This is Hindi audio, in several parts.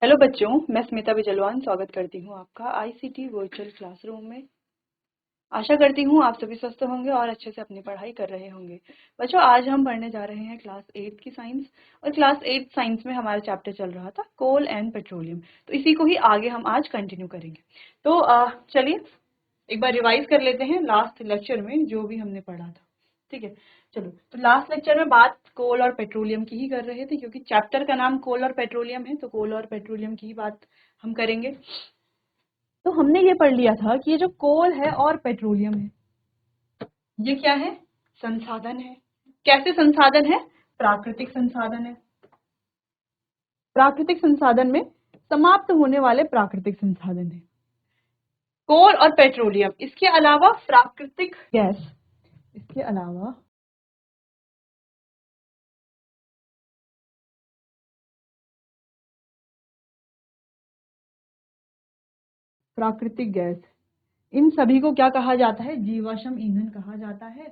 हेलो बच्चों, मैं स्मिता बिजलवान स्वागत करती हूँ आपका आईसीटी वर्चुअल क्लासरूम में। आशा करती हूँ आप सभी स्वस्थ होंगे और अच्छे से अपनी पढ़ाई कर रहे होंगे। बच्चों, आज हम पढ़ने जा रहे हैं क्लास 8 की साइंस। और क्लास 8 साइंस में हमारा चैप्टर चल रहा था कोल एंड पेट्रोलियम। तो इसी को ही आगे हम आज कंटिन्यू करेंगे। तो चलिए एक बार रिवाइज कर लेते हैं लास्ट लेक्चर में जो भी हमने पढ़ा था। ठीक है, चलो। तो लास्ट लेक्चर में बात कोल और पेट्रोलियम की ही कर रहे थे, क्योंकि चैप्टर का नाम कोल और पेट्रोलियम है, तो कोल और पेट्रोलियम की ही बात हम करेंगे। तो हमने ये पढ़ लिया था कि ये जो कोल है और पेट्रोलियम है, ये क्या है? संसाधन है। कैसे संसाधन है? प्राकृतिक संसाधन है। प्राकृतिक संसाधन में समाप्त होने वाले प्राकृतिक संसाधन है कोल और पेट्रोलियम। इसके अलावा प्राकृतिक गैस, इसके अलावा प्राकृतिक गैस, इन सभी को क्या कहा जाता है? जीवाश्म ईंधन कहा जाता है।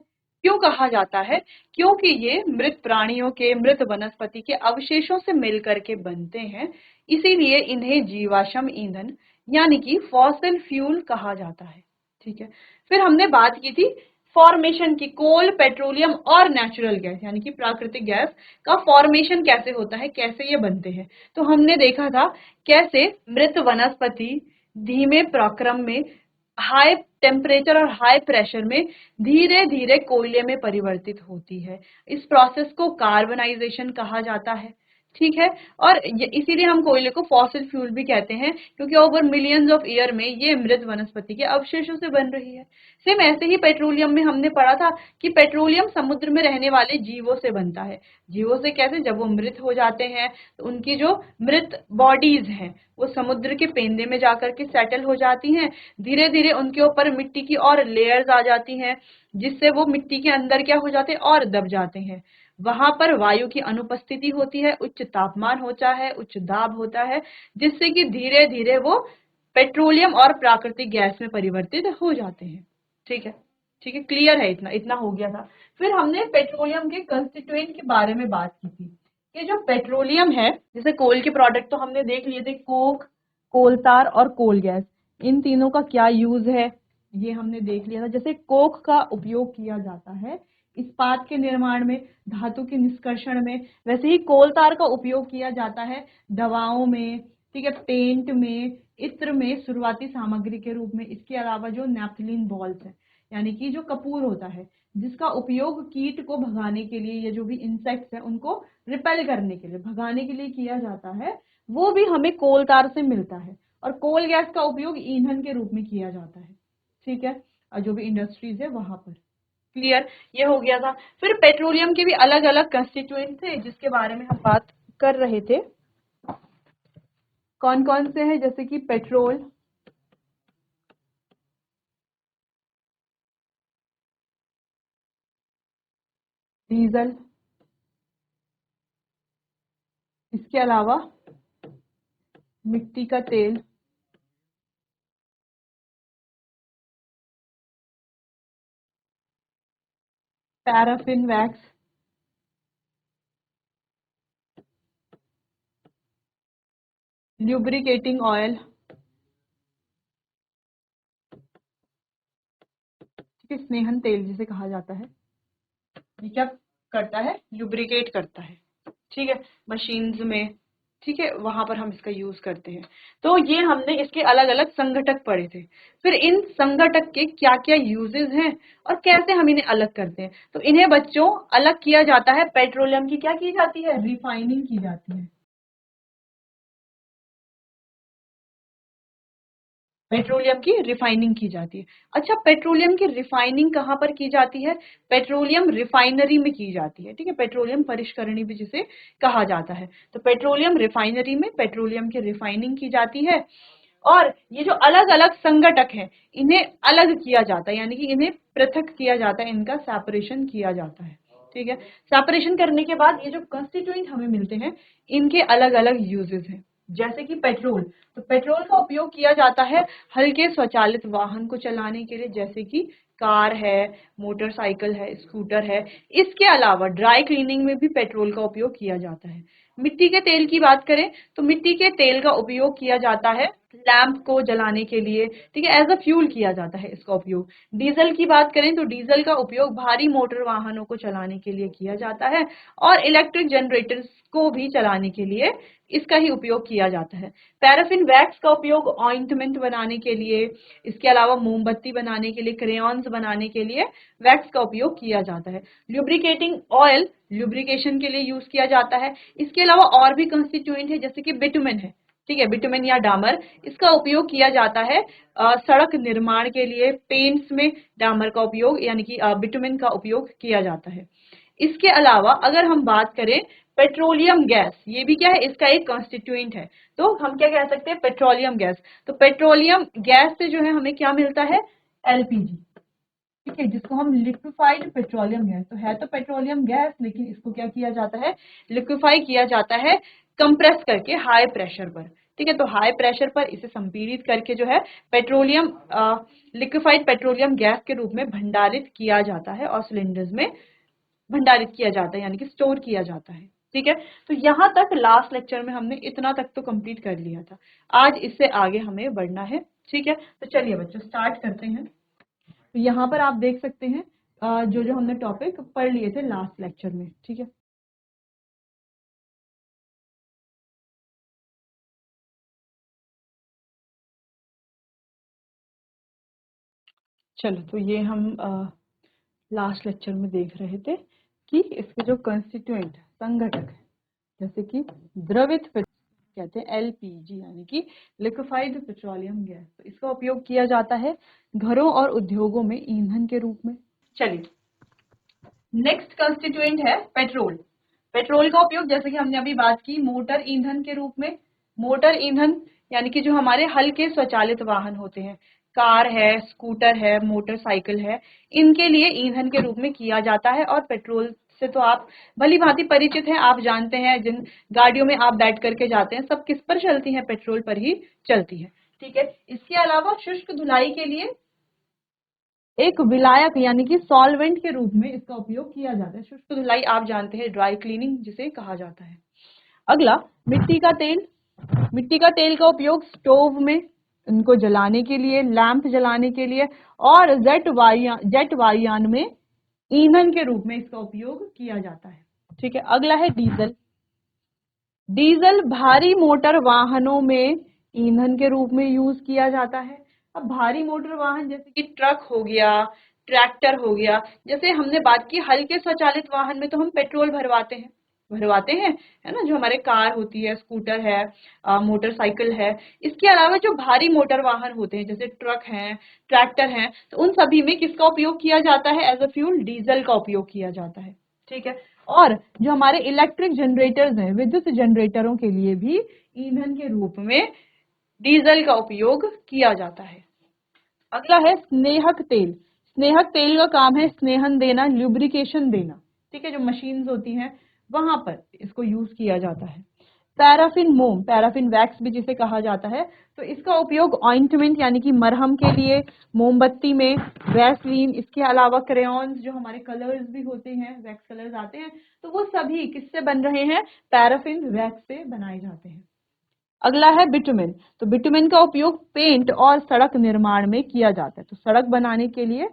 क्यों कहा जाता है? क्योंकि ये मृत प्राणियों के, मृत वनस्पति के अवशेषों से मिलकर के बनते हैं, इसीलिए इन्हें जीवाश्म ईंधन यानी कि फॉसिल फ्यूल कहा जाता है। ठीक है, फिर हमने बात की थी फॉर्मेशन की, कोल, पेट्रोलियम और नेचुरल गैस यानी कि प्राकृतिक गैस का फॉर्मेशन कैसे होता है, कैसे ये बनते हैं। तो हमने देखा था कैसे मृत वनस्पति धीमे प्रक्रम में, हाई टेम्परेचर और हाई प्रेशर में धीरे धीरे कोयले में परिवर्तित होती है। इस प्रोसेस को कार्बनाइजेशन कहा जाता है। ठीक है, और इसीलिए हम कोयले को फॉसिल फ्यूल भी कहते हैं, क्योंकि ओवर मिलियंस ऑफ ईयर में ये मृत वनस्पति के अवशेषों से बन रही है। सेम ऐसे ही पेट्रोलियम में हमने पढ़ा था कि पेट्रोलियम समुद्र में रहने वाले जीवों से बनता है। जीवों से कैसे? जब वो मृत हो जाते हैं तो उनकी जो मृत बॉडीज हैं वो समुद्र के पेंदे में जाकर के सेटल हो जाती हैं। धीरे धीरे उनके ऊपर मिट्टी की और लेयर्स आ जाती हैं, जिससे वो मिट्टी के अंदर क्या हो जाते हैं? और दब जाते हैं। वहां पर वायु की अनुपस्थिति होती है, उच्च तापमान होता है, उच्च दाब होता है, जिससे कि धीरे धीरे वो पेट्रोलियम और प्राकृतिक गैस में परिवर्तित हो जाते हैं। ठीक है, ठीक है, क्लियर है? इतना इतना हो गया था। फिर हमने पेट्रोलियम के कंस्टिट्यूएंट के बारे में बात की थी कि जो पेट्रोलियम है, जैसे कोल के प्रोडक्ट तो हमने देख लिए थे, कोक, कोलतार और कोल गैस, इन तीनों का क्या यूज है ये हमने देख लिया था। जैसे कोक का उपयोग किया जाता है इस्पात के निर्माण में, धातु के निष्कर्षण में, वैसे ही कोल तार का उपयोग किया जाता है दवाओं में, ठीक है, पेंट में, इत्र में शुरुआती सामग्री के रूप में। इसके अलावा जो नैप्थलीन बॉल्स है यानी कि जो कपूर होता है, जिसका उपयोग कीट को भगाने के लिए या जो भी इंसेक्ट्स है उनको रिपेल करने के लिए, भगाने के लिए किया जाता है, वो भी हमें कोल तार से मिलता है। और कोल गैस का उपयोग ईंधन के रूप में किया जाता है। ठीक है, और जो भी इंडस्ट्रीज है वहां पर। क्लियर? ये हो गया था। फिर पेट्रोलियम के भी अलग अलग कंस्टिट्यूएंट थे जिसके बारे में हम बात कर रहे थे। कौन कौन से हैं? जैसे कि पेट्रोल, डीजल, इसके अलावा मिट्टी का तेल, पैराफिन वैक्स, ल्यूब्रिकेटिंग ऑयल, ठीक है, स्नेहन तेल जिसे कहा जाता है, ये क्या करता है? ल्यूब्रिकेट करता है। ठीक है, मशीन्स में, ठीक है, वहां पर हम इसका यूज करते हैं। तो ये हमने इसके अलग अलग संघटक पढ़े थे। फिर इन संघटक के क्या क्या यूजेस हैं और कैसे हम इन्हें अलग करते हैं। तो इन्हें बच्चों अलग किया जाता है, पेट्रोलियम की क्या की जाती है? रिफाइनिंग की जाती है। पेट्रोलियम की रिफाइनिंग की जाती है। अच्छा, पेट्रोलियम की रिफाइनिंग कहाँ पर की जाती है? पेट्रोलियम रिफाइनरी में की जाती है। ठीक है, पेट्रोलियम परिष्करणी भी जिसे कहा जाता है। तो पेट्रोलियम रिफाइनरी में पेट्रोलियम की रिफाइनिंग की जाती है। और ये जो अलग अलग संघटक हैं इन्हें अलग किया जाता है, यानी कि इन्हें पृथक किया जाता है, इनका सेपरेशन किया जाता है। ठीक है, सेपरेशन करने के बाद ये जो कंस्टिट्यूएंट हमें मिलते हैं इनके अलग अलग यूजेस हैं। जैसे कि पेट्रोल, तो पेट्रोल का उपयोग किया जाता है हल्के स्वचालित वाहन को चलाने के लिए, जैसे कि कार है, मोटरसाइकिल है, स्कूटर है। इसके अलावा ड्राई क्लीनिंग में भी पेट्रोल का उपयोग किया जाता है। मिट्टी के तेल की बात करें तो मिट्टी के तेल का उपयोग किया जाता है लैंप को जलाने के लिए, ठीक है, एज अ फ्यूल किया जाता है इसका उपयोग। डीजल की बात करें तो डीजल का उपयोग भारी मोटर वाहनों को चलाने के लिए किया जाता है और इलेक्ट्रिक जनरेटर्स को भी चलाने के लिए इसका ही उपयोग किया जाता है। पैराफिन वैक्स का उपयोग ऑइंटमेंट बनाने के लिए, इसके अलावा मोमबत्ती बनाने के लिए, क्रेयॉन्स बनाने के लिए वैक्स का उपयोग किया जाता है। ल्यूब्रिकेटिंग ऑयल ल्यूब्रिकेशन के लिए यूज किया जाता है। इसके अलावा और भी कंस्टिट्यूएंट है जैसे कि बिटुमेन है, ठीक है, बिटुमेन या डामर, इसका उपयोग किया जाता है सड़क निर्माण के लिए। पेंट्स में डामर का उपयोग यानी कि बिटुमेन का उपयोग किया जाता है। इसके अलावा अगर हम बात करें पेट्रोलियम गैस, ये भी क्या है, इसका एक कॉन्स्टिट्यूएंट है। तो हम क्या कह सकते हैं, पेट्रोलियम गैस। तो पेट्रोलियम गैस से जो है हमें क्या मिलता है, एलपीजी, ठीक है, जिसको हम लिक्विफाइड पेट्रोलियम गैस, तो है तो पेट्रोलियम गैस लेकिन इसको क्या किया जाता है, लिक्विफाई किया जाता है कंप्रेस करके हाई प्रेशर पर, ठीक है। तो हाई प्रेशर पर इसे संपीड़ित करके जो है पेट्रोलियम लिक्विफाइड पेट्रोलियम गैस के रूप में भंडारित किया जाता है और सिलेंडर्स में भंडारित किया जाता है यानी कि स्टोर किया जाता है, ठीक है। तो यहाँ तक लास्ट लेक्चर में हमने इतना तक तो कंप्लीट कर लिया था। आज इससे आगे हमें बढ़ना है, ठीक है। तो चलिए बच्चों स्टार्ट करते हैं। तो यहाँ पर आप देख सकते हैं जो जो हमने टॉपिक पढ़ लिए थे लास्ट लेक्चर में, ठीक है। चलो तो ये हम लास्ट लेक्चर में देख रहे थे कि इसके जो कंस्टिट्यूएंट संघटक है, जैसे कि द्रवित कहते हैं एलपीजी यानी कि लिक्विफाइड पेट्रोलियम गैस, तो इसका उपयोग किया जाता है घरों और उद्योगों में ईंधन के रूप में। चलिए नेक्स्ट कंस्टिट्यूएंट है पेट्रोल। पेट्रोल का उपयोग जैसे कि हमने अभी बात की मोटर ईंधन के रूप में। मोटर ईंधन यानी कि जो हमारे हल्के स्वचालित वाहन होते हैं, कार है, स्कूटर है, मोटरसाइकिल है, इनके लिए ईंधन के रूप में किया जाता है। और पेट्रोल से तो आप भली भांति परिचित हैं, आप जानते हैं जिन गाड़ियों में आप बैठ करके जाते हैं सब किस पर चलती हैं, पेट्रोल पर ही चलती है, ठीक है। इसके अलावा शुष्क धुलाई के लिए एक विलायक यानी कि सॉल्वेंट के रूप में इसका उपयोग किया जाता है। शुष्क धुलाई आप जानते हैं ड्राई क्लीनिंग जिसे कहा जाता है। अगला मिट्टी का तेल। मिट्टी का तेल का उपयोग स्टोव में उनको जलाने के लिए, लैंप जलाने के लिए और जेट वायुयान में ईंधन के रूप में इसका उपयोग किया जाता है, ठीक है। अगला है डीजल। डीजल भारी मोटर वाहनों में ईंधन के रूप में यूज किया जाता है। अब भारी मोटर वाहन जैसे कि ट्रक हो गया, ट्रैक्टर हो गया, जैसे हमने बात की हल्के स्वचालित वाहन में तो हम पेट्रोल भरवाते हैं, है ना, जो हमारे कार होती है, स्कूटर है, मोटरसाइकिल है। इसके अलावा जो भारी मोटर वाहन होते हैं जैसे ट्रक हैं, ट्रैक्टर हैं, तो उन सभी में किसका उपयोग किया जाता है, एज अ फ्यूल डीजल का उपयोग किया जाता है, ठीक है। और जो हमारे इलेक्ट्रिक जनरेटर्स हैं, विद्युत जनरेटरों के लिए भी ईंधन के रूप में डीजल का उपयोग किया जाता है। अगला है स्नेहक तेल। स्नेहक तेल का काम है स्नेहन देना, ल्यूब्रिकेशन देना, ठीक है, जो मशीन्स होती हैं वहां पर इसको यूज किया जाता है। पैराफिन मोम, पैराफिन वैक्स भी जिसे कहा जाता है, तो इसका उपयोग ऑइंटमेंट यानी कि मरहम के लिए, मोमबत्ती में, वैसलीन, इसके अलावा क्रेयॉन्स जो हमारे कलर्स भी होते हैं, वैक्स कलर्स आते हैं, तो वो सभी किससे बन रहे हैं, पैराफिन वैक्स से बनाए जाते हैं। अगला है बिटुमेन। तो बिटुमेन का उपयोग पेंट और सड़क निर्माण में किया जाता है। तो सड़क बनाने के लिए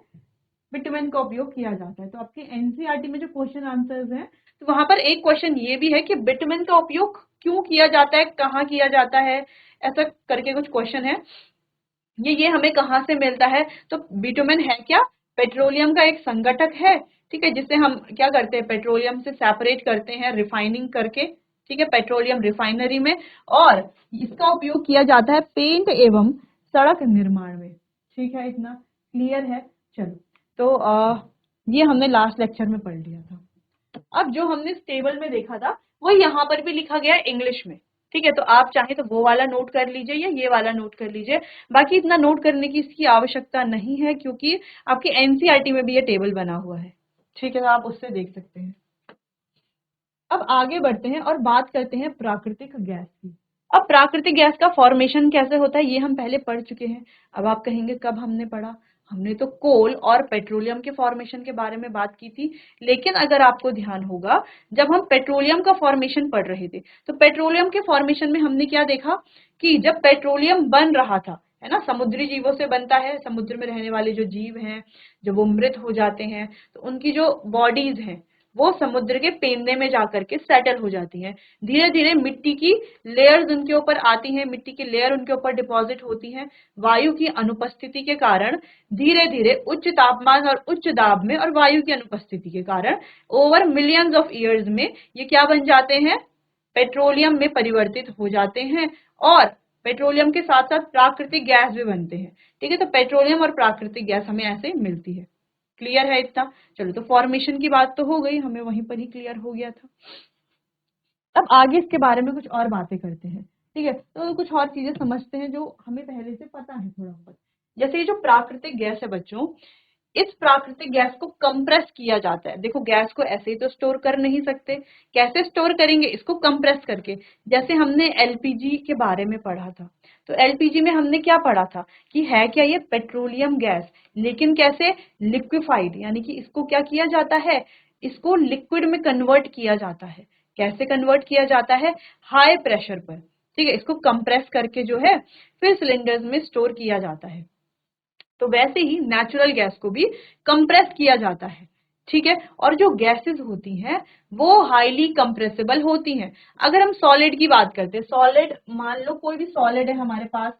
बिटुमेन का उपयोग किया जाता है। तो आपके एनसीईआरटी में जो क्वेश्चन आंसर्स हैं, तो वहां पर एक क्वेश्चन ये भी है कि बिटुमेन का उपयोग क्यों किया जाता है, कहाँ किया जाता है, ऐसा करके कुछ क्वेश्चन है। ये हमें कहाँ से मिलता है, तो बिटुमेन है क्या, पेट्रोलियम का एक संघटक है, ठीक है, जिसे हम क्या करते हैं, पेट्रोलियम से सेपरेट करते हैं रिफाइनिंग करके, ठीक है, पेट्रोलियम रिफाइनरी में। और इसका उपयोग किया जाता है पेंट एवं सड़क निर्माण में, ठीक है। इतना क्लियर है। चलो तो ये हमने लास्ट लेक्चर में पढ़ लिया था। अब जो हमने इस टेबल में देखा था वो यहाँ पर भी लिखा गया है इंग्लिश में, ठीक है। तो आप चाहे तो वो वाला नोट कर लीजिए या ये वाला नोट कर लीजिए, बाकी इतना नोट करने की इसकी आवश्यकता नहीं है क्योंकि आपके एनसीईआरटी में भी ये टेबल बना हुआ है, ठीक है, तो आप उससे देख सकते हैं। अब आगे बढ़ते हैं और बात करते हैं प्राकृतिक गैस की। अब प्राकृतिक गैस का फॉर्मेशन कैसे होता है ये हम पहले पढ़ चुके हैं। अब आप कहेंगे कब हमने पढ़ा, हमने तो कोल और पेट्रोलियम के फॉर्मेशन के बारे में बात की थी। लेकिन अगर आपको ध्यान होगा, जब हम पेट्रोलियम का फॉर्मेशन पढ़ रहे थे, तो पेट्रोलियम के फॉर्मेशन में हमने क्या देखा कि जब पेट्रोलियम बन रहा था, है ना, समुद्री जीवों से बनता है, समुद्र में रहने वाले जो जीव हैं, जब वो मृत हो जाते हैं तो उनकी जो बॉडीज हैं वो समुद्र के पेंदे में जाकर के सेटल हो जाती हैं। धीरे धीरे मिट्टी की लेयर्स उनके ऊपर आती हैं, मिट्टी की लेयर उनके ऊपर डिपॉजिट होती हैं। वायु की अनुपस्थिति के कारण धीरे धीरे उच्च तापमान और उच्च दाब में और वायु की अनुपस्थिति के कारण ओवर मिलियंस ऑफ ईयर्स में ये क्या बन जाते हैं, पेट्रोलियम में परिवर्तित हो जाते हैं। और पेट्रोलियम के साथ साथ प्राकृतिक गैस भी बनते हैं। ठीक है, तो पेट्रोलियम और प्राकृतिक गैस हमें ऐसे मिलती है। क्लियर है इतना? चलो, तो फॉर्मेशन की बात तो हो गई, हमें वहीं पर ही क्लियर हो गया था। अब आगे इसके बारे में कुछ और बातें करते हैं। ठीक है, तो कुछ और चीजें समझते हैं जो हमें पहले से पता है थोड़ा बहुत। जैसे ये जो प्राकृतिक गैस है बच्चों, इस प्राकृतिक गैस को कंप्रेस किया जाता है। देखो, गैस को ऐसे ही तो स्टोर कर नहीं सकते, कैसे स्टोर करेंगे, इसको कंप्रेस करके। जैसे हमने एलपीजी के बारे में पढ़ा था, तो एलपीजी में हमने क्या पढ़ा था कि है क्या, ये पेट्रोलियम गैस, लेकिन कैसे, लिक्विफाइड, यानी कि इसको क्या किया जाता है, इसको लिक्विड में कन्वर्ट किया जाता है। कैसे कन्वर्ट किया जाता है, हाई प्रेशर पर। ठीक है, इसको कंप्रेस करके जो है फिर सिलेंडर्स में स्टोर किया जाता है। तो वैसे ही नेचुरल गैस को भी कंप्रेस किया जाता है। ठीक है, और जो गैसेस होती हैं वो हाईली कंप्रेसिबल होती हैं। अगर हम सॉलिड की बात करते हैं, सॉलिड, मान लो कोई भी सॉलिड है हमारे पास,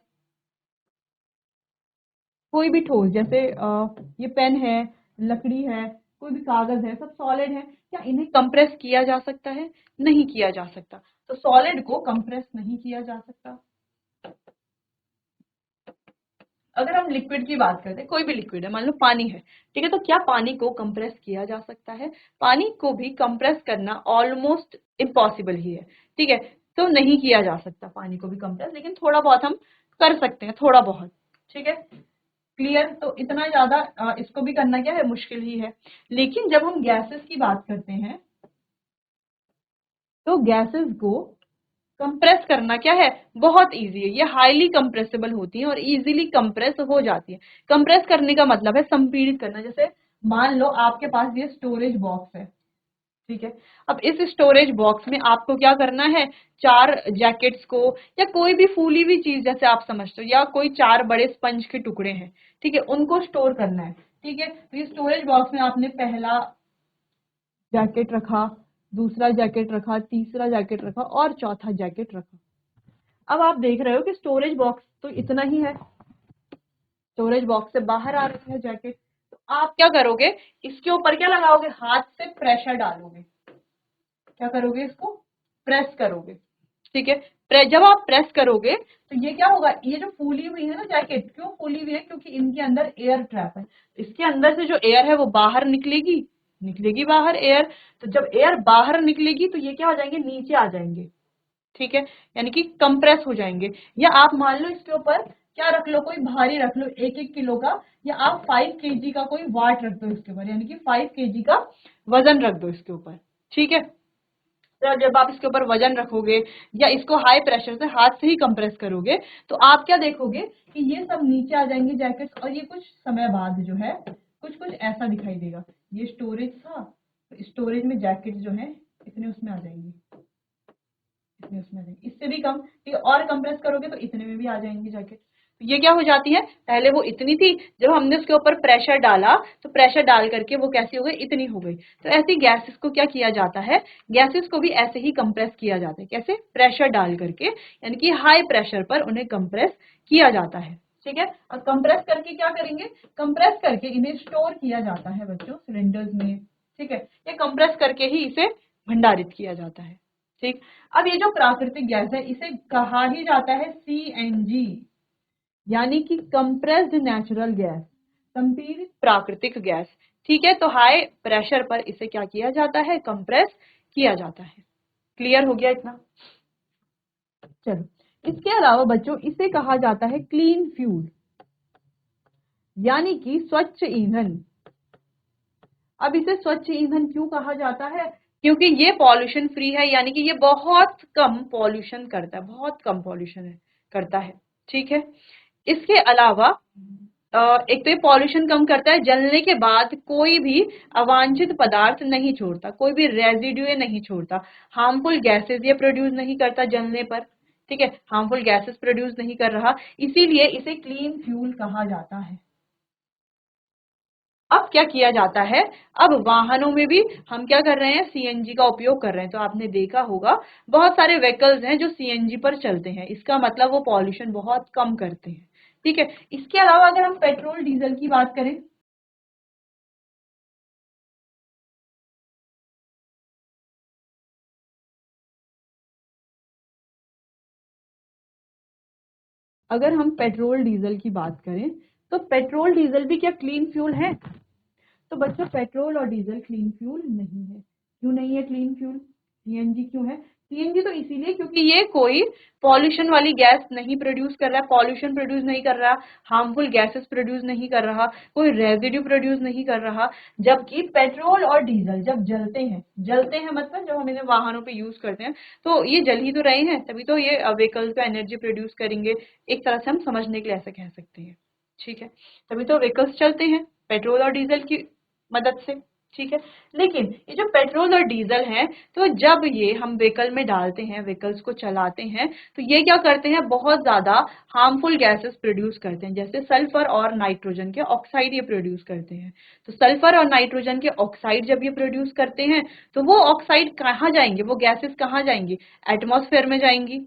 कोई भी ठोस, जैसे ये पेन है, लकड़ी है, कोई भी कागज है, सब सॉलिड है। क्या इन्हें कंप्रेस किया जा सकता है? नहीं किया जा सकता। तो सॉलिड को कंप्रेस नहीं किया जा सकता। अगर हम लिक्विड की बात करते हैं, कोई भी लिक्विड है, मान लो पानी है, ठीक है, तो क्या पानी को कंप्रेस किया जा सकता है? पानी को भी कंप्रेस करना ऑलमोस्ट इम्पॉसिबल ही है। ठीक है, तो नहीं किया जा सकता पानी को भी कंप्रेस, लेकिन थोड़ा बहुत हम कर सकते हैं, थोड़ा बहुत। ठीक है, क्लियर? तो इतना ज्यादा इसको भी करना क्या है, मुश्किल ही है। लेकिन जब हम गैसेस की बात करते हैं, तो गैसेस को कंप्रेस करना क्या है, बहुत इजी है। ये हाईली कंप्रेसिबल होती हैं और इजीली कंप्रेस हो जाती है। कंप्रेस करने का मतलब है संपीड़ित करना। जैसे मान लो आपके पास ये स्टोरेज बॉक्स है, ठीक है, अब इस स्टोरेज बॉक्स में आपको क्या करना है, 4 जैकेट्स को या कोई भी फूली हुई चीज जैसे आप समझते हो, या कोई 4 बड़े स्पंज के टुकड़े हैं, ठीक है, उनको स्टोर करना है। ठीक है, तो ये स्टोरेज बॉक्स में आपने पहला जैकेट रखा, दूसरा जैकेट रखा, तीसरा जैकेट रखा और चौथा जैकेट रखा। अब आप देख रहे हो कि स्टोरेज बॉक्स तो इतना ही है, स्टोरेज बॉक्स से बाहर आ रहे हैं जैकेट। तो आप क्या करोगे, इसके ऊपर क्या लगाओगे, हाथ से प्रेशर डालोगे। क्या करोगे, इसको प्रेस करोगे। ठीक है, जब आप प्रेस करोगे तो ये क्या होगा, ये जो फूली हुई है ना जैकेट, क्यों फूली हुई है, क्योंकि इनके अंदर एयर ट्रैप है। इसके अंदर से जो एयर है वो बाहर निकलेगी, निकलेगी बाहर एयर। तो जब एयर बाहर निकलेगी तो ये क्या हो जाएंगे, नीचे आ जाएंगे। ठीक है, यानी कि कंप्रेस हो जाएंगे। या आप मान लो इसके ऊपर क्या रख लो, कोई भारी रख लो 1-1 किलो का, या आप 5 kg का कोई वाट रख दो इसके ऊपर, यानी कि 5 kg का वजन रख दो इसके ऊपर। ठीक है, तो जब आप इसके ऊपर वजन रखोगे या इसको हाई प्रेशर से हाथ से ही कंप्रेस करोगे, तो आप क्या देखोगे कि ये सब नीचे आ जाएंगे जैकेट्स, और ये कुछ समय बाद जो है कुछ कुछ ऐसा दिखाई देगा। ये स्टोरेज था, तो स्टोरेज में जैकेट जो है इतने उसमें आ जाएंगे, इतने उसमें आ जाएंगे, इससे भी कम। ठीक है, और कंप्रेस करोगे तो इतने में भी आ जाएंगी जैकेट। तो ये क्या हो जाती है, पहले वो इतनी थी, जब हमने उसके ऊपर प्रेशर डाला तो प्रेशर डाल करके वो कैसी हो गई, इतनी हो गई। तो ऐसी गैसेस को क्या किया जाता है, गैसेस को भी ऐसे ही कंप्रेस किया जाता है। कैसे, प्रेशर डाल करके, यानी कि हाई प्रेशर पर उन्हें कंप्रेस किया जाता है। ठीक है, और कंप्रेस करके क्या करेंगे, कंप्रेस करके इन्हें स्टोर किया जाता है बच्चों सिलेंडर्स में। ठीक है, ये कंप्रेस करके ही इसे भंडारित किया जाता है। ठीक, अब ये जो प्राकृतिक गैस है इसे कहा ही जाता है सीएनजी, यानी कि कंप्रेस्ड नेचुरल गैस, संपीड़ित प्राकृतिक गैस। ठीक है, तो हाई प्रेशर पर इसे क्या किया जाता है, कंप्रेस किया जाता है। क्लियर हो गया इतना? चलो, इसके अलावा बच्चों इसे कहा जाता है क्लीन फ्यूल, यानी कि स्वच्छ ईंधन। अब इसे स्वच्छ ईंधन क्यों कहा जाता है, क्योंकि ये पॉल्यूशन फ्री है, यानी कि ये बहुत कम पॉल्यूशन करता है, बहुत कम पॉल्यूशन करता है। ठीक है, इसके अलावा एक तो ये पॉल्यूशन कम करता है, जलने के बाद कोई भी अवांछित पदार्थ नहीं छोड़ता, कोई भी रेजिड्यू नहीं छोड़ता, हार्मफुल गैसेस ये प्रोड्यूस नहीं करता जलने पर, ठीक है, हार्मफुल गैसेस प्रोड्यूस नहीं कर रहा, इसीलिए इसे क्लीन फ्यूल कहा जाता है। अब क्या किया जाता है, अब वाहनों में भी हम क्या कर रहे हैं, सीएनजी का उपयोग कर रहे हैं। तो आपने देखा होगा बहुत सारे व्हीकल्स हैं जो सीएनजी पर चलते हैं, इसका मतलब वो पॉल्यूशन बहुत कम करते हैं, ठीक है। इसके अलावा अगर हम पेट्रोल डीजल की बात करें, अगर हम पेट्रोल डीजल की बात करें, तो पेट्रोल डीजल भी क्या क्लीन फ्यूल है? तो बच्चों पेट्रोल और डीजल क्लीन फ्यूल नहीं है। क्यों नहीं है क्लीन फ्यूल? सीएनजी क्यों है? सीएनजी तो इसीलिए क्योंकि ये कोई पॉल्यूशन वाली गैस नहीं प्रोड्यूस कर रहा है, पॉल्यूशन प्रोड्यूस नहीं कर रहा, हार्मफुल गैसेस प्रोड्यूस नहीं कर रहा, कोई रेजिड्यू प्रोड्यूस नहीं कर रहा। जबकि पेट्रोल और डीजल जब जलते हैं मतलब जब हम इन्हें वाहनों पे यूज करते हैं, तो ये जल ही तो रहे हैं, तभी तो ये व्हीकल्स पे एनर्जी प्रोड्यूस करेंगे। एक तरह से हम समझने के लिए ऐसा कह सकते हैं, ठीक है। तभी तो व्हीकल्स चलते हैं पेट्रोल और डीजल की मदद से, ठीक है। लेकिन ये जो पेट्रोल और डीजल है, तो जब ये हम व्हीकल में डालते हैं, व्हीकल्स को चलाते हैं, तो ये क्या करते हैं, बहुत ज्यादा हार्मफुल गैसेस प्रोड्यूस करते हैं, जैसे सल्फर और नाइट्रोजन के ऑक्साइड ये प्रोड्यूस करते हैं। तो सल्फर और नाइट्रोजन के ऑक्साइड जब ये प्रोड्यूस करते हैं, तो वो ऑक्साइड कहाँ जाएंगे, वो गैसेस कहाँ जाएंगी, एटमॉस्फेयर में जाएंगी,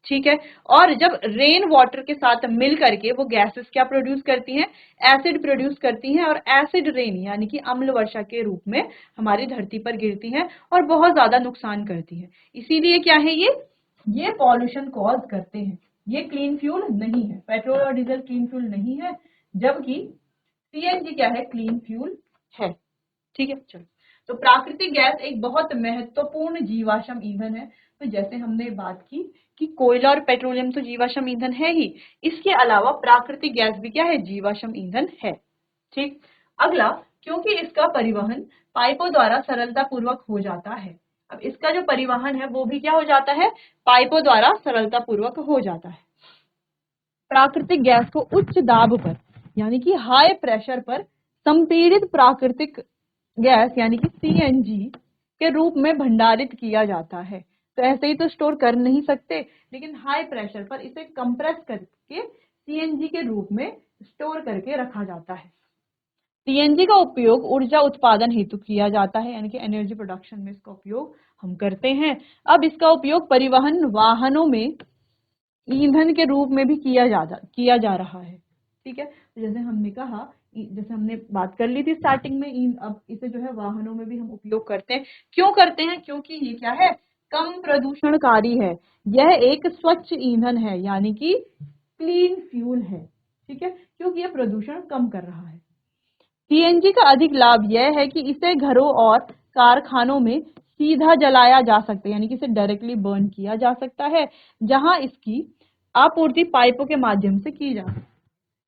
ठीक है। और जब रेन वाटर के साथ मिल करके वो गैसेस क्या प्रोड्यूस करती हैं, एसिड प्रोड्यूस करती हैं, और एसिड रेन यानी कि अम्ल वर्षा के रूप में हमारी धरती पर गिरती हैं और बहुत ज्यादा नुकसान करती हैं। इसीलिए क्या है, ये पॉल्यूशन कॉज करते हैं। ये क्लीन फ्यूल नहीं है, पेट्रोल और डीजल क्लीन फ्यूल नहीं है, जबकि सीएनजी क्या है, क्लीन फ्यूल है, ठीक है। चलो, तो प्राकृतिक गैस एक बहुत महत्वपूर्ण जीवाश्म ईंधन है। तो जैसे हमने बात की कि कोयला और पेट्रोलियम तो जीवाश्म ईंधन है ही, इसके अलावा प्राकृतिक गैस भी क्या है, जीवाश्म ईंधन है, ठीक। अगला, क्योंकि इसका परिवहन पाइपों द्वारा सरलता पूर्वक हो जाता है। अब इसका जो परिवहन है वो भी क्या हो जाता है, पाइपों द्वारा सरलता पूर्वक हो जाता है। प्राकृतिक गैस को उच्च दाब पर यानी कि हाई प्रेशर पर संपीड़ित प्राकृतिक गैस यानी कि सीएनजी के रूप में भंडारित किया जाता है। तो ऐसे ही तो स्टोर कर नहीं सकते, लेकिन हाई प्रेशर पर इसे कंप्रेस करके सीएनजी के रूप में स्टोर करके रखा जाता है। सीएनजी का उपयोग ऊर्जा उत्पादन हेतु किया जाता है, यानी कि एनर्जी प्रोडक्शन में इसका उपयोग हम करते हैं। अब इसका उपयोग परिवहन वाहनों में ईंधन के रूप में भी किया जा रहा है, ठीक है। तो जैसे हमने कहा, जैसे हमने बात कर ली थी स्टार्टिंग में, अब इसे जो है वाहनों में भी हम उपयोग करते हैं। क्यों करते हैं? क्योंकि ये क्या है, कम प्रदूषणकारी है, यह एक स्वच्छ ईंधन है, यानी कि क्लीन फ्यूल है, ठीक है, क्योंकि यह प्रदूषण कम कर रहा है। सीएनजी का अधिक लाभ यह है कि इसे घरों और कारखानों में सीधा जलाया जा सकता है, यानी कि इसे डायरेक्टली बर्न किया जा सकता है, जहां इसकी आपूर्ति पाइपों के माध्यम से की जा सकती है,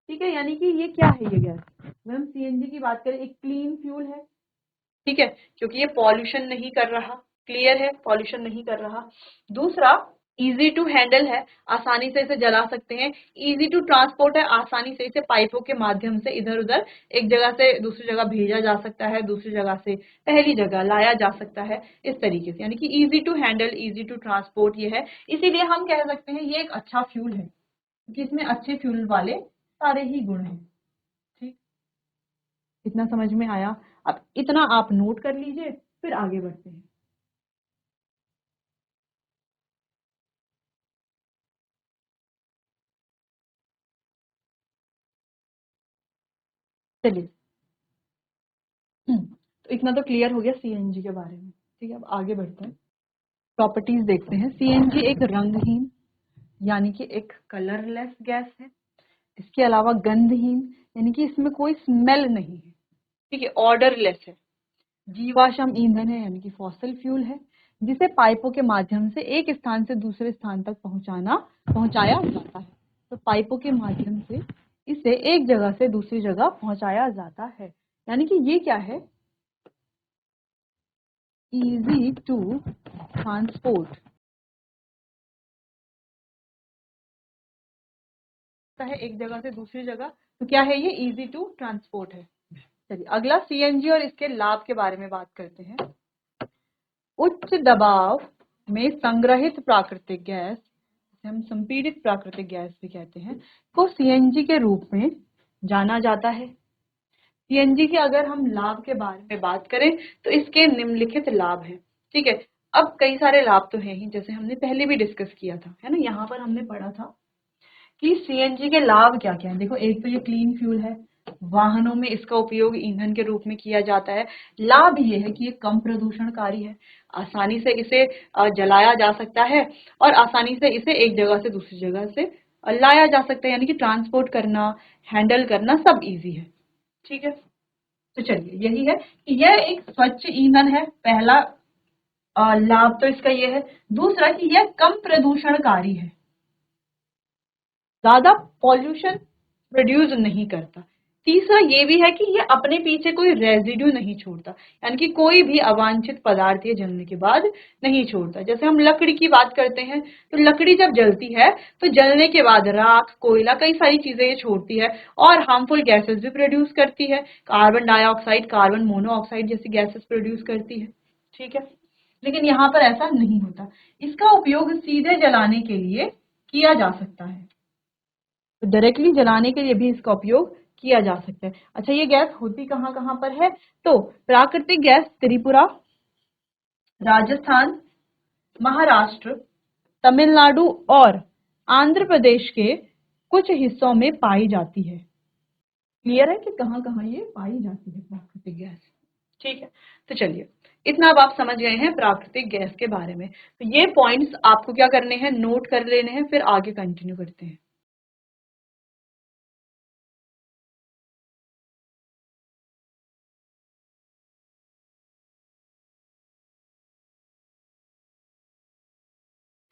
ठीक है। यानी कि ये क्या है, ये गैस, अगर हम सीएनजी की बात करें, एक क्लीन फ्यूल है, ठीक है, क्योंकि ये पॉल्यूशन नहीं कर रहा, क्लियर है, पॉल्यूशन नहीं कर रहा। दूसरा, इजी टू हैंडल है, आसानी से इसे जला सकते हैं। इजी टू ट्रांसपोर्ट है, आसानी से इसे पाइपों के माध्यम से इधर उधर एक जगह से दूसरी जगह भेजा जा सकता है, दूसरी जगह से पहली जगह लाया जा सकता है, इस तरीके से, यानी कि easy to handle, easy to transport ये है। इसीलिए हम कह सकते हैं ये एक अच्छा फ्यूल है, क्योंकि इसमें अच्छे फ्यूल वाले सारे ही गुण हैं, ठीक। इतना समझ में आया? अब इतना आप नोट कर लीजिए, फिर आगे बढ़ते हैं। चलिए, तो इतना तो क्लियर हो गया सीएनजी के बारे में, ठीक है। अब आगे बढ़ते हैं, प्रॉपर्टीज देखते हैं। सीएनजी एक रंगहीन यानी कि एक कलरलेस गैस है। इसके अलावा गंधहीन यानी कि इसमें कोई स्मेल नहीं है, ठीक है, ऑर्डरलेस है। जीवाश्म ईंधन है यानी कि फॉसिल फ्यूल है, जिसे पाइपों के माध्यम से एक स्थान से दूसरे स्थान तक पहुंचाया जाता है। तो पाइपों के माध्यम से इसे एक जगह से दूसरी जगह पहुंचाया जाता है, यानी कि ये क्या है, easy to transport, है एक जगह से दूसरी जगह, तो क्या है ये, इजी टू ट्रांसपोर्ट है। चलिए अगला सीएनजी और इसके लाभ के बारे में बात करते हैं। उच्च दबाव में संग्रहित प्राकृतिक गैस, हम संपीड़ित प्राकृतिक गैस भी कहते हैं, को सीएनजी के रूप में जाना जाता है। सीएनजी के अगर हम लाभ के बारे में बात करें तो इसके निम्नलिखित लाभ हैं। ठीक है, अब कई सारे लाभ तो हैं ही, जैसे हमने पहले भी डिस्कस किया था, है ना, यहाँ पर हमने पढ़ा था कि सीएनजी के लाभ क्या क्या है। देखो, एक तो ये क्लीन फ्यूल है, वाहनों में इसका उपयोग ईंधन के रूप में किया जाता है। लाभ ये है कि ये कम प्रदूषणकारी है, आसानी से इसे जलाया जा सकता है और आसानी से इसे एक जगह से दूसरी जगह से लाया जा सकता है, यानी कि ट्रांसपोर्ट करना, हैंडल करना सब इजी है। ठीक है, तो चलिए यही है कि यह एक स्वच्छ ईंधन है, पहला लाभ तो इसका ये है। दूसरा कि यह कम प्रदूषणकारी है, ज्यादा पॉल्यूशन प्रोड्यूस नहीं करता। तीसरा ये भी है कि ये अपने पीछे कोई रेजिड्यू नहीं छोड़ता, यानी कि कोई भी अवांछित पदार्थ ये जलने के बाद नहीं छोड़ता। जैसे हम लकड़ी की बात करते हैं, तो लकड़ी जब जलती है तो जलने के बाद राख, कोयला, कई सारी चीजें ये छोड़ती है और हार्मफुल गैसेस भी प्रोड्यूस करती है, कार्बन डाइऑक्साइड, कार्बन मोनोऑक्साइड जैसी गैसेस प्रोड्यूस करती है। ठीक है, लेकिन यहाँ पर ऐसा नहीं होता, इसका उपयोग सीधे जलाने के लिए किया जा सकता है, तो डायरेक्टली जलाने के लिए भी इसका उपयोग किया जा सकता है। अच्छा, ये गैस होती कहाँ कहाँ पर है, तो प्राकृतिक गैस त्रिपुरा, राजस्थान, महाराष्ट्र, तमिलनाडु और आंध्र प्रदेश के कुछ हिस्सों में पाई जाती है। क्लियर है कि कहाँ कहाँ ये पाई जाती है प्राकृतिक गैस। ठीक है, तो चलिए इतना अब आप समझ गए हैं प्राकृतिक गैस के बारे में, तो ये पॉइंट्स आपको क्या करने हैं, नोट कर लेने हैं, फिर आगे कंटिन्यू करते हैं।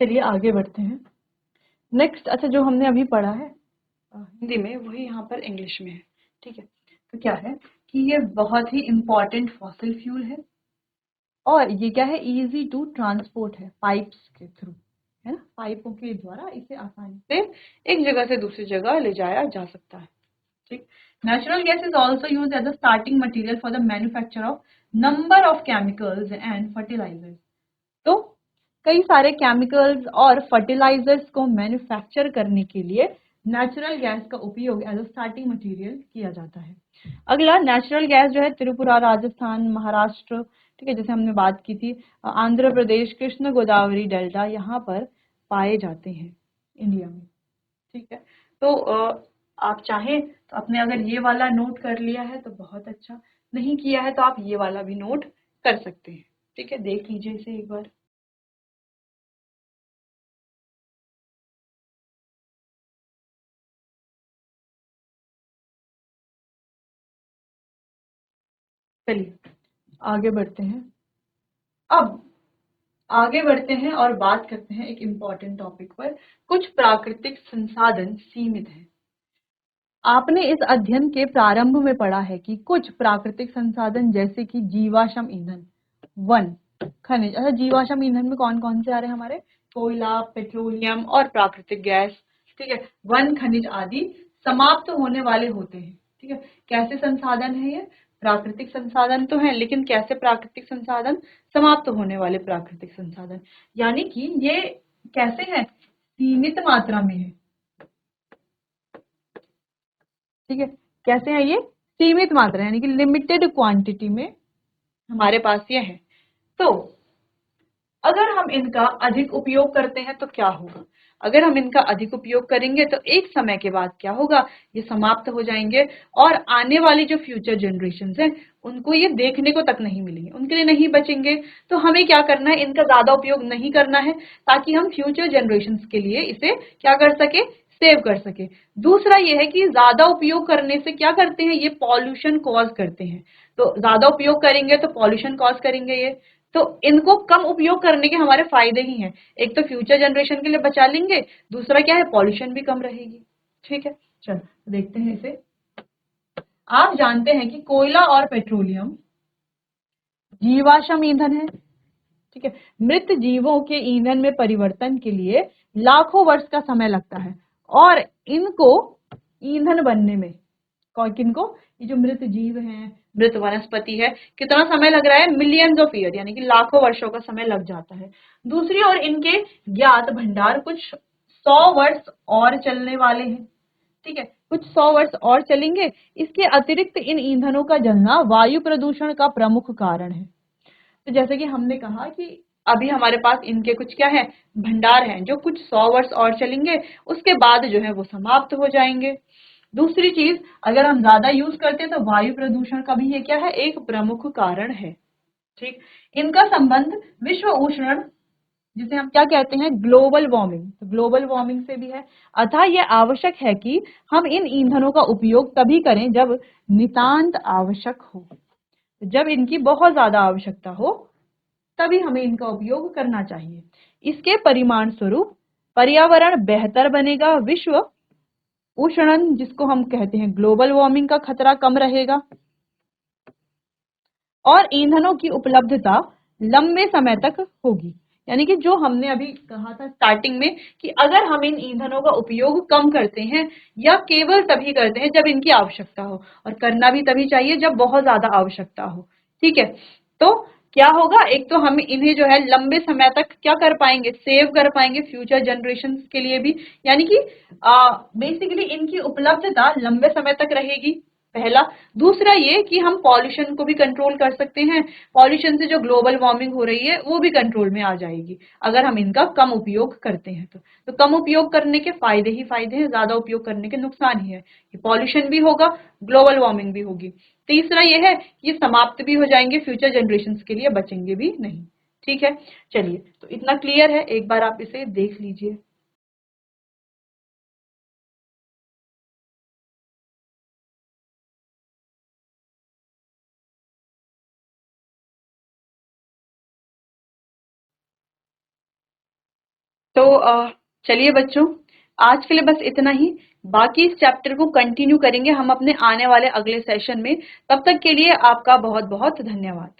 चलिए आगे बढ़ते हैं। नेक्स्ट, अच्छा जो हमने अभी पढ़ा है हिंदी में, वही यहाँ पर इंग्लिश में है। ठीक है, तो क्या है कि ये बहुत ही इंपॉर्टेंट फॉसिल फ्यूल है और ये क्या है, इजी टू ट्रांसपोर्ट है, पाइप्स के थ्रू, है ना, पाइपों के द्वारा इसे आसानी से एक जगह से दूसरी जगह ले जाया जा सकता है। ठीक, natural gas is also use as a starting material for the manufacture of number of chemicals and fertilisers. तो कई सारे केमिकल्स और फर्टिलाइजर्स को मैन्युफैक्चर करने के लिए नेचुरल गैस का उपयोग एज अ स्टार्टिंग मटेरियल किया जाता है। अगला, नेचुरल गैस जो है त्रिपुरा, राजस्थान, महाराष्ट्र, ठीक है, जैसे हमने बात की थी, आंध्र प्रदेश, कृष्ण गोदावरी डेल्टा, यहाँ पर पाए जाते हैं इंडिया में। ठीक है, तो आप चाहें तो अपने अगर ये वाला नोट कर लिया है तो बहुत अच्छा, नहीं किया है तो आप ये वाला भी नोट कर सकते हैं। ठीक है, देख लीजिए इसे एक बार। चलिए आगे बढ़ते हैं। अब आगे बढ़ते हैं और बात करते हैं एक इम्पॉर्टेंट टॉपिक पर। कुछ प्राकृतिक संसाधन सीमित हैं। आपने इस अध्ययन के प्रारंभ में पढ़ा है कि कुछ प्राकृतिक संसाधन जैसे कि जीवाश्म ईंधन, वन, खनिज, अच्छा जीवाश्म ईंधन में कौन कौन से आ रहे हैं हमारे, कोयला, पेट्रोलियम और प्राकृतिक गैस, ठीक है, वन, खनिज आदि समाप्त होने वाले होते हैं। ठीक है, कैसे संसाधन है ये, प्राकृतिक संसाधन तो है, लेकिन कैसे प्राकृतिक संसाधन, समाप्त होने वाले प्राकृतिक संसाधन, यानी कि ये कैसे हैं, सीमित मात्रा में है। ठीक है, कैसे है ये, सीमित मात्रा, यानी कि लिमिटेड क्वांटिटी में हमारे पास ये है। तो अगर हम इनका अधिक उपयोग करते हैं तो क्या होगा, अगर हम इनका अधिक उपयोग करेंगे तो एक समय के बाद क्या होगा, ये समाप्त हो जाएंगे और आने वाली जो फ्यूचर जनरेशन है उनको ये देखने को तक नहीं मिलेंगे, उनके लिए नहीं बचेंगे। तो हमें क्या करना है, इनका ज्यादा उपयोग नहीं करना है, ताकि हम फ्यूचर जनरेशन के लिए इसे क्या कर सके, सेव कर सके। दूसरा ये है कि ज्यादा उपयोग करने से क्या करते हैं, ये पॉल्यूशन कॉज करते हैं, तो ज्यादा उपयोग करेंगे तो पॉल्यूशन कॉज करेंगे ये। तो इनको कम उपयोग करने के हमारे फायदे ही हैं, एक तो फ्यूचर जनरेशन के लिए बचा लेंगे, दूसरा क्या है, पॉल्यूशन भी कम रहेगी। ठीक है, चलो देखते हैं इसे। आप जानते हैं कि कोयला और पेट्रोलियम जीवाश्म ईंधन है। ठीक है, मृत जीवों के ईंधन में परिवर्तन के लिए लाखों वर्ष का समय लगता है और इनको ईंधन बनने में, किनको, ये जो मृत जीव हैं, मृत वनस्पति है, कितना समय लग रहा है, मिलियंस ऑफ ईयर, यानी कि लाखों वर्षों का समय लग जाता है। दूसरी ओर इनके ज्ञात भंडार कुछ 100 वर्ष और चलने वाले हैं, ठीक है, कुछ 100 वर्ष और चलेंगे। इसके अतिरिक्त इन ईंधनों का जलना वायु प्रदूषण का प्रमुख कारण है। तो जैसे कि हमने कहा कि अभी हमारे पास इनके कुछ क्या है, भंडार हैं जो कुछ 100 वर्ष और चलेंगे, उसके बाद जो है वो समाप्त हो जाएंगे। दूसरी चीज, अगर हम ज्यादा यूज करते हैं तो वायु प्रदूषण का भी ये क्या है, एक प्रमुख कारण है। ठीक, इनका संबंध विश्व उष्णन, जिसे हम क्या कहते हैं, ग्लोबल वार्मिंग, तो ग्लोबल वार्मिंग से भी है। अतः यह आवश्यक है कि हम इन ईंधनों का उपयोग तभी करें जब नितांत आवश्यक हो, जब इनकी बहुत ज्यादा आवश्यकता हो तभी हमें इनका उपयोग करना चाहिए। इसके परिणाम स्वरूप पर्यावरण बेहतर बनेगा, विश्व उष्णन जिसको हम कहते हैं ग्लोबल वार्मिंग का खतरा कम रहेगा, और ईंधनों की उपलब्धता लंबे समय तक होगी। यानी कि जो हमने अभी कहा था स्टार्टिंग में कि अगर हम इन ईंधनों का उपयोग कम करते हैं या केवल तभी करते हैं जब इनकी आवश्यकता हो, और करना भी तभी चाहिए जब बहुत ज्यादा आवश्यकता हो, ठीक है, तो क्या होगा, एक तो हम इन्हें जो है लंबे समय तक क्या कर पाएंगे, सेव कर पाएंगे फ्यूचर जनरेशन के लिए भी, यानी कि बेसिकली इनकी उपलब्धता लंबे समय तक रहेगी, पहला। दूसरा ये कि हम पॉल्यूशन को भी कंट्रोल कर सकते हैं, पॉल्यूशन से जो ग्लोबल वार्मिंग हो रही है वो भी कंट्रोल में आ जाएगी अगर हम इनका कम उपयोग करते हैं तो कम उपयोग करने के फायदे ही फायदे हैं, ज्यादा उपयोग करने के नुकसान ही है, कि पॉल्यूशन भी होगा, ग्लोबल वार्मिंग भी होगी। तीसरा ये है कि समाप्त भी हो जाएंगे, फ्यूचर जनरेशन के लिए बचेंगे भी नहीं, ठीक है। चलिए, तो इतना क्लियर है, एक बार आप इसे देख लीजिए। तो चलिए बच्चों, आज के लिए बस इतना ही। बाकी इस चैप्टर को कंटिन्यू करेंगे हम अपने आने वाले अगले सेशन में। तब तक के लिए आपका बहुत बहुत धन्यवाद।